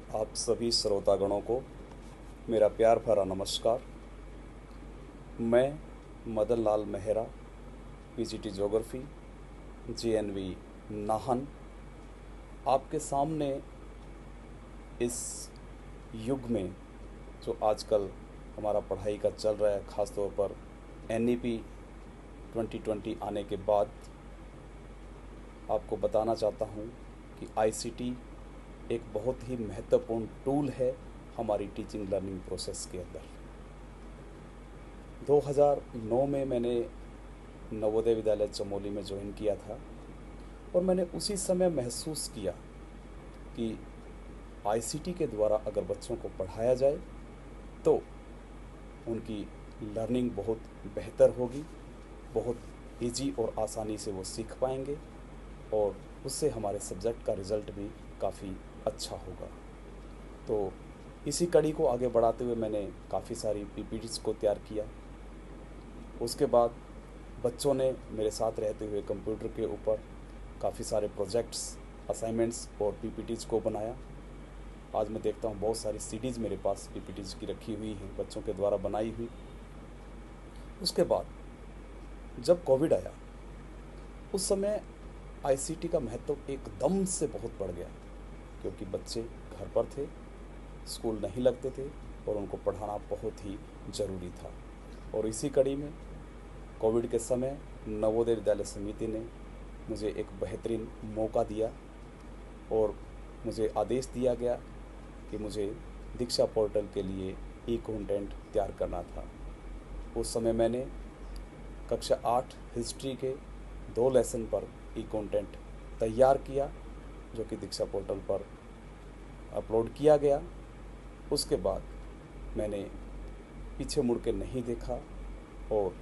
आप सभी श्रोतागणों को मेरा प्यार भरा नमस्कार। मैं Madan Lal Mehra, PGT geography, JNV Nahan, आपके सामने इस युग में जो आजकल हमारा पढ़ाई का चल रहा है, ख़ास तौर पर एनईपी 2020 आने के बाद आपको बताना चाहता हूँ कि आईसीटी एक बहुत ही महत्वपूर्ण टूल है हमारी टीचिंग लर्निंग प्रोसेस के अंदर। 2009 में मैंने नवोदय विद्यालय चमोली में ज्वाइन किया था और मैंने उसी समय महसूस किया कि आईसीटी के द्वारा अगर बच्चों को पढ़ाया जाए तो उनकी लर्निंग बहुत बेहतर होगी, बहुत इजी और आसानी से वो सीख पाएंगे और उससे हमारे सब्जेक्ट का रिज़ल्ट भी काफ़ी अच्छा होगा। तो इसी कड़ी को आगे बढ़ाते हुए मैंने काफ़ी सारी पीपीटीज़ को तैयार किया। उसके बाद बच्चों ने मेरे साथ रहते हुए कंप्यूटर के ऊपर काफ़ी सारे प्रोजेक्ट्स, असाइनमेंट्स और पीपीटीज़ को बनाया। आज मैं देखता हूँ बहुत सारी सीडीज़ मेरे पास पीपीटीज़ की रखी हुई हैं, बच्चों के द्वारा बनाई हुई। उसके बाद जब कोविड आया, उस समय आईसीटी का महत्व एकदम से बहुत बढ़ गया, क्योंकि बच्चे घर पर थे, स्कूल नहीं लगते थे और उनको पढ़ाना बहुत ही ज़रूरी था। और इसी कड़ी में कोविड के समय नवोदय विद्यालय समिति ने मुझे एक बेहतरीन मौका दिया और मुझे आदेश दिया गया कि मुझे दीक्षा पोर्टल के लिए ई कंटेंट तैयार करना था। उस समय मैंने कक्षा 8 हिस्ट्री के 2 लेसन पर ई कंटेंट तैयार किया, जो कि दीक्षा पोर्टल पर अपलोड किया गया। उसके बाद मैंने पीछे मुड़ के नहीं देखा और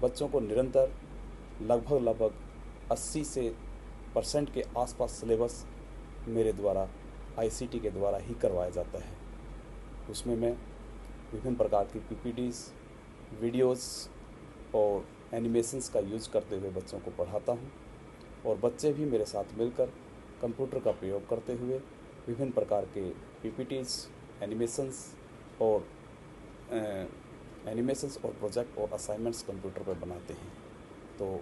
बच्चों को निरंतर लगभग 80% के आसपास सिलेबस मेरे द्वारा आईसीटी के द्वारा ही करवाया जाता है। उसमें मैं विभिन्न प्रकार की पीपीटीज़, वीडियोस और एनिमेशंस का यूज़ करते हुए बच्चों को पढ़ाता हूँ और बच्चे भी मेरे साथ मिलकर कंप्यूटर का प्रयोग करते हुए विभिन्न प्रकार के पीपीटीज़, एनिमेशंस और प्रोजेक्ट और असाइनमेंट्स कंप्यूटर पर बनाते हैं। तो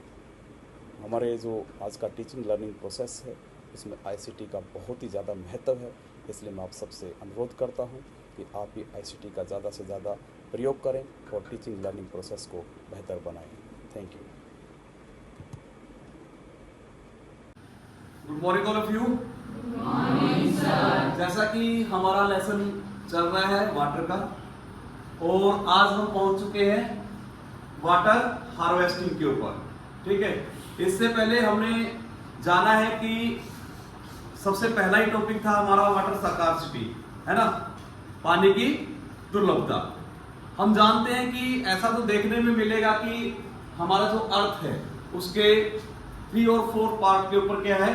हमारे जो आज का टीचिंग लर्निंग प्रोसेस है, इसमें आईसीटी का बहुत ही ज़्यादा महत्व है। इसलिए मैं आप सबसे अनुरोध करता हूँ कि आप भी आईसीटी का ज़्यादा से ज़्यादा प्रयोग करें और टीचिंग लर्निंग प्रोसेस को बेहतर बनाएं। Thank you. Good morning all of you. जैसा कि हमारा लेसन चल रहा है वाटर का, और आज हम पहुंच चुके हैं वाटर हार्वेस्टिंग के ऊपर। ठीक है, इससे पहले हमने जाना है कि सबसे पहला ही टॉपिक था हमारा वाटर स्कार्सिटी, है ना, पानी की दुर्लभता। हम जानते हैं कि ऐसा तो देखने में मिलेगा कि हमारा जो अर्थ है उसके 3 और 4 पार्ट के ऊपर क्या है,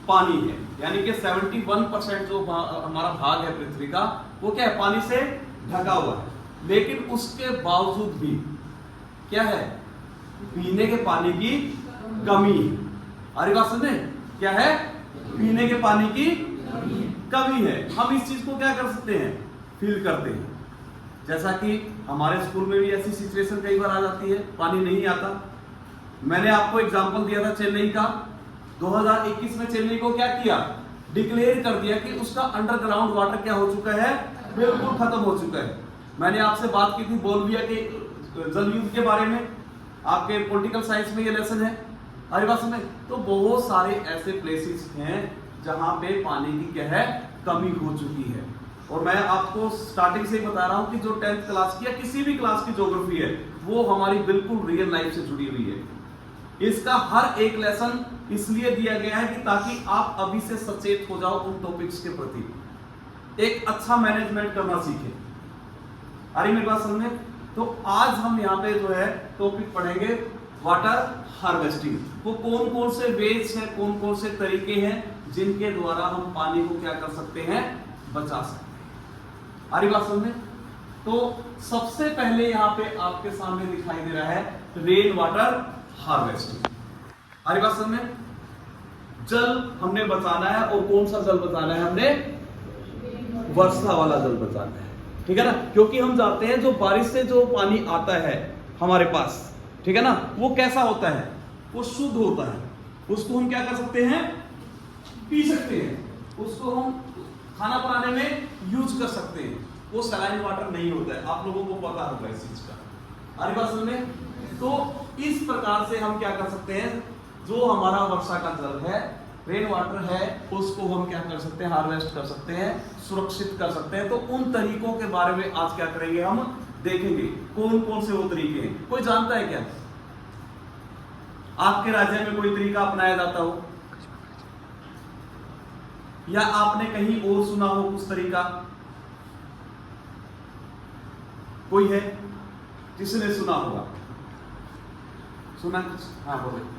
पानी है। यानी कि 71% जो हमारा भाग है पृथ्वी का, वो क्या है, पानी से ढका हुआ है। लेकिन उसके बावजूद भी क्या है, पीने के पानी की कमी है। अरे बात समझे, क्या है, पीने के पानी की कमी है। हम इस चीज को क्या कर सकते हैं, फील करते हैं। जैसा कि हमारे स्कूल में भी ऐसी सिचुएशन कई बार आ जाती है, पानी नहीं आता। मैंने आपको एग्जांपल दिया था चेन्नई का। 2021 में चेन्नई को क्या किया, डिक्लेयर कर दिया कि उसका अंडरग्राउंड वाटर क्या हो चुका है, बिल्कुल खत्म हो चुका है। मैंने आपसे बात की थी बोलविया के जल युद्ध के बारे में, आपके पॉलिटिकल साइंस में ये लेसन है। अरे बात समझ, तो बहुत सारे ऐसे प्लेसेस हैं जहां पे पानी की क्या है, कमी हो चुकी है। और मैं आपको स्टार्टिंग से ही बता रहा हूं कि जो 10th क्लास की या किसी भी क्लास की ज्योग्राफी है, वो हमारी बिल्कुल रियल लाइफ से जुड़ी हुई है। इसका हर एक लेसन इसलिए दिया गया है कि ताकि आप अभी से सचेत हो जाओ उन टॉपिक्स के प्रति, एक अच्छा मैनेजमेंट करना सीखें। अरे मेरी बात समझे, तो आज हम यहाँ पे जो है टॉपिक पढ़ेंगे वाटर हार्वेस्टिंग। वो कौन कौन से वेज हैं, कौन कौन से तरीके हैं जिनके द्वारा हम पानी को क्या कर सकते हैं, बचा सकते हैं। अरे बात समझे, तो सबसे पहले यहाँ पे आपके सामने दिखाई दे रहा है रेन वाटर हार्वेस्टिंग। हमारी बात समझ में, जल हमने बचाना है, और कौन सा जल बचाना है हमने, वर्षा वाला जल बचाना है, ठीक है ना। क्योंकि हम जानते हैं जो बारिश से जो पानी आता है हमारे पास, ठीक है ना, वो कैसा होता है, वो शुद्ध होता है। उसको हम क्या कर सकते हैं, पी सकते हैं, उसको हम खाना बनाने में यूज कर सकते हैं। वो सलाइन वाटर नहीं होता है, आप लोगों को पता होगा इस चीज का। आ रही बात समझ में? तो इस प्रकार से हम क्या कर सकते हैं, जो हमारा वर्षा का जल है, रेन वाटर है, उसको हम क्या कर सकते हैं, हार्वेस्ट कर सकते हैं, सुरक्षित कर सकते हैं। तो उन तरीकों के बारे में आज क्या करेंगे, हम देखेंगे कौन कौन से वो तरीके हैं। कोई जानता है क्या, आपके राज्य में कोई तरीका अपनाया जाता हो, या आपने कहीं और सुना हो कुछ तरीका? कोई है जिसने सुना होगा, सुना कुछ? हाँ बोले।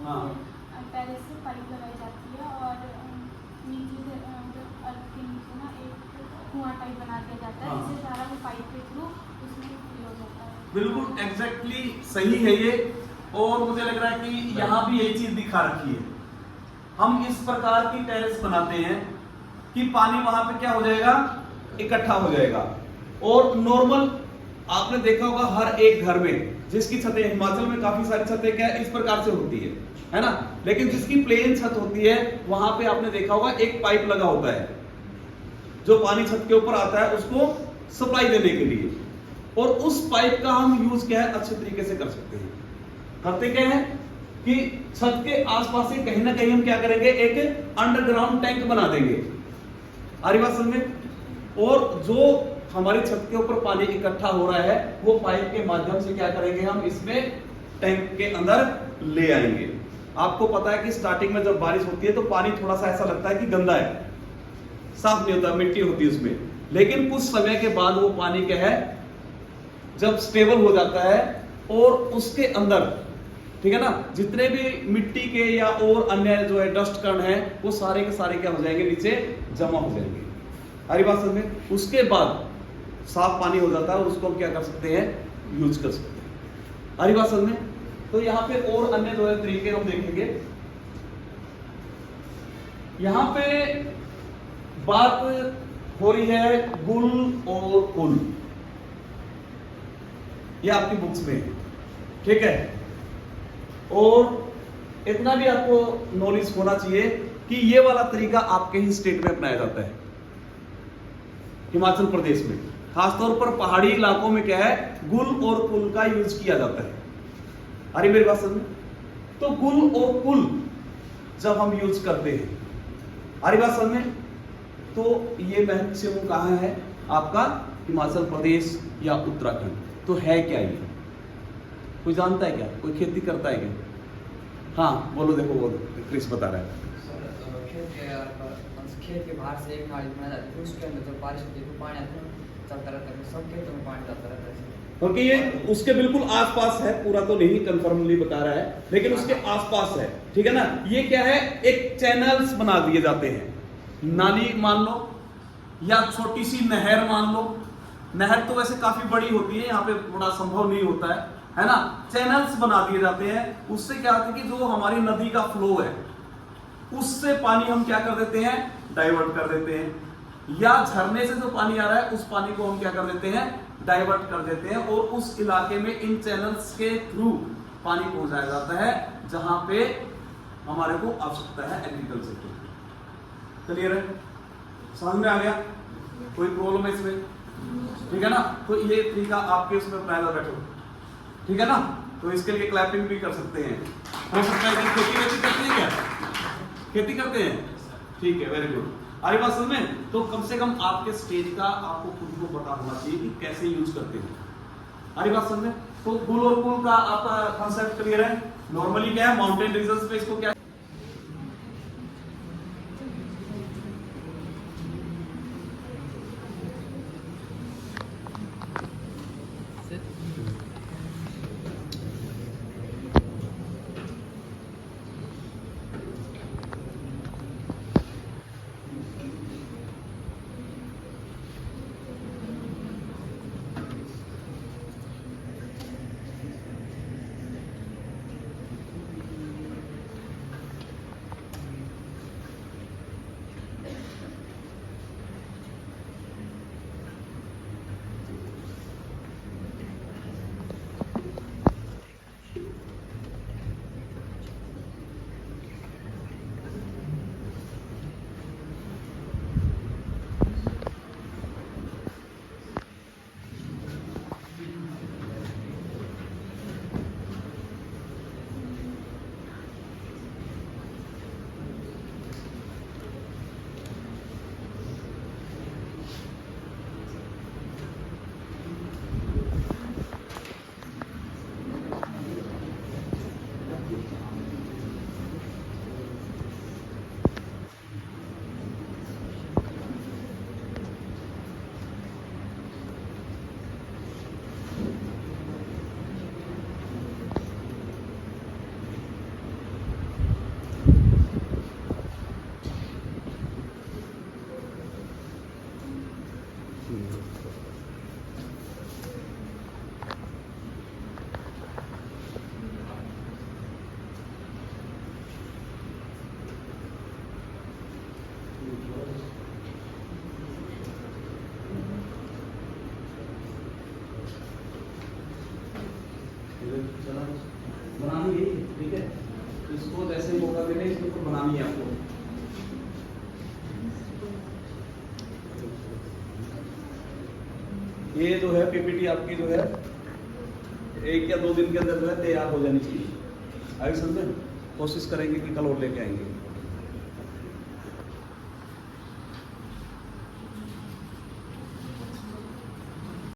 हाँ, टेरेस से पाइप लगाई जाती है और नीचे से अर्थ के नीचे ना एक कुआं टाइप बना दिया जाता है, हाँ, जिससे सारा वो पाइप के थ्रू उसमें फिल हो जाता है। बिल्कुल एग्जैक्टली सही है ये। और मुझे लग रहा है कि यहाँ भी यही चीज दिखा रखी है। हम इस प्रकार की टेरेस बनाते हैं कि पानी वहां पे क्या हो जाएगा, इकट्ठा हो जाएगा। और नॉर्मल आपने देखा होगा हर एक घर में, जिसकी छतें, हिमाचल में काफी सारी छतें क्या इस प्रकार से होती है ना, लेकिन जिसकी प्लेन छत होती है वहां पे आपने देखा होगा एक पाइप लगा होता है, जो पानी छत के ऊपर आता है उसको सप्लाई देने के लिए। और उस पाइप का हम यूज क्या है, अच्छे तरीके से कर सकते हैं। करते क्या है कि छत के आसपास से कहीं ना कहीं हम क्या करेंगे, एक अंडरग्राउंड टैंक बना देंगे। आ रही बात समझ में? और जो हमारी छत के ऊपर पानी इकट्ठा हो रहा है वो पाइप के माध्यम से क्या करेंगे, हम इसमें टैंक के अंदर ले आएंगे। आपको पता है कि स्टार्टिंग में जब बारिश होती है तो पानी थोड़ा सा ऐसा लगता है कि गंदा है, साफ नहीं होता, मिट्टी होती है उसमें। लेकिन कुछ समय के बाद वो पानी क्या है, जब स्टेबल हो जाता है और उसके अंदर, ठीक है ना, जितने भी मिट्टी के या और अन्य जो है डस्ट कण है वो सारे के सारे क्या हो जाएंगे, नीचे जमा हो जाएंगे। हरी बात समझ में? उसके बाद साफ पानी हो जाता है और उसको हम क्या कर सकते हैं, यूज कर सकते हैं। हरी बात समझ में? तो यहाँ पे और अन्य जो है तरीके हम देखेंगे। यहाँ पे बात हो रही है गुल और कुल, ये आपकी बुक्स में है, ठीक है। और इतना भी आपको नॉलेज होना चाहिए कि ये वाला तरीका आपके ही स्टेट में अपनाया जाता है, हिमाचल प्रदेश में। खासतौर पर पहाड़ी इलाकों में क्या है, गुल और कुल का यूज किया जाता है। अरे मेरी बात समझ? तो गुल और कुल जब हम यूज करते हैं, अरे बात समझ में, तो ये मैक्सिमम कहां है, आपका हिमाचल प्रदेश या उत्तराखंड। तो है क्या ये, कोई जानता है क्या, कोई खेती करता है क्या? हाँ बोलो, देखो बोलो, क्रिस बता रहा है। खेत के बाहर से एक नाली बना जाती है, उसके अंदर जब बारिश होती है तो पानी आता है, चलता रहता है, सब खेतों में पानी जाता रहता है। क्योंकि ये उसके बिल्कुल आसपास है, पूरा तो नहीं कंफर्मली बता रहा है, लेकिन उसके आसपास है, ठीक है ना। ये क्या है, एक चैनल्स बना दिए जाते हैं, नाली मान लो या छोटी सी नहर मान लो। नहर तो वैसे काफी बड़ी होती है, यहाँ पे बड़ा संभव नहीं होता है ना। चैनल्स बना दिए जाते हैं, उससे क्या होता है कि जो हमारी नदी का फ्लो है उससे पानी हम क्या कर देते हैं, डाइवर्ट कर देते हैं। या झरने से जो पानी आ रहा है उस पानी को हम क्या कर देते हैं, डाइवर्ट कर देते हैं। और उस इलाके में इन चैनल्स के थ्रू पानी पहुंचाया जाता है जहां पे हमारे को आवश्यकता है एग्रीकल्चर की। क्लियर है, समझ में आ गया? कोई प्रॉब्लम है इसमें? ठीक है ना। तो ये तरीका आपके उसमें अपनाया बैठो, ठीक है ना। तो इसके लिए क्लैपिंग भी कर सकते हैं। हो सकता है कि खेती वैसी करते हैं क्या, खेती करते हैं, ठीक है, वेरी गुड। अरे बात समझ में? तो कम से कम आपके स्टेज का आपको खुद को पता होना चाहिए कि कैसे यूज करते हैं। अरे बात समझ में? तो गुल और कुल का आपका कॉन्सेप्ट क्लियर है। नॉर्मली क्या है, माउंटेन रीजन्स पे इसको क्या चला बनानी है, ठीक है। तो इसको जैसे मौका मिले इसके ऊपर बनानी है आपको। ये जो है पीपीटी आपकी जो है 1 या 2 दिन के अंदर जो है तैयार हो जानी चाहिए। आगे समझे, कोशिश करेंगे कि कल और लेके आएंगे।